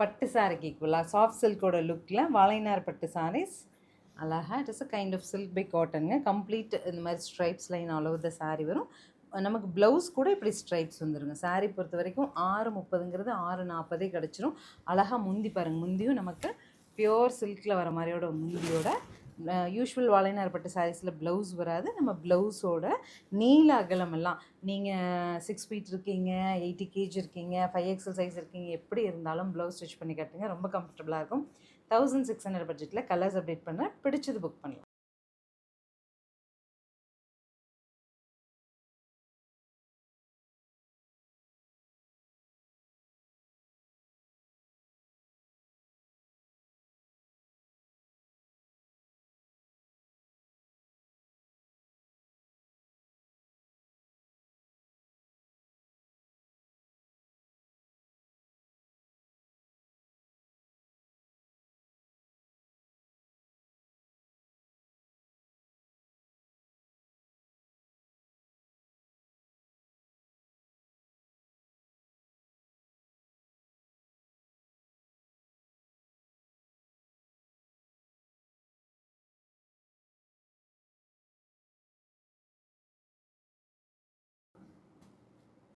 பட்டு சாரிக்கு ஈக்குவலாக சாஃப்ட் சில்கோட லுக்கில் வாழைநார் பட்டு சாரீஸ் அழகா. It is a kind of silk by காட்டனுங்க. கம்ப்ளீட் இந்த மாதிரி stripes line all over the sari வரும். நமக்கு ப்ளவுஸ் கூட இப்படி ஸ்ட்ரைப்ஸ் வந்துடுங்க. சாரீ பொறுத்த வரைக்கும் 6:30ங்கிறது 6:40 கிடச்சிரும். அழகாக முந்தி பாருங்கள், முந்தியும் நமக்கு பியோர் சில்கில் வர மாதிரியோட முந்தியோட. யூஷுவல் வாழைநார் பட்டு சாரீஸில் ப்ளவுஸ் வராது. நம்ம ப்ளவுஸோட நீள அகலம் எல்லாம் நீங்கள் 6 ஃபீட் இருக்கீங்க, 80 kg இருக்கீங்க, 5XL சைஸ் இருக்கீங்க, எப்படி இருந்தாலும் ப்ளவுஸ் ஸ்டிச் பண்ணி கட்டுங்க. ரொம்ப கம்ஃபர்டபுளாக இருக்கும். 1600 பட்ஜெட்டில் கலர்ஸ் அப்டேட் பண்ணுறேன். பிடிச்சது புக் பண்ணலாம்.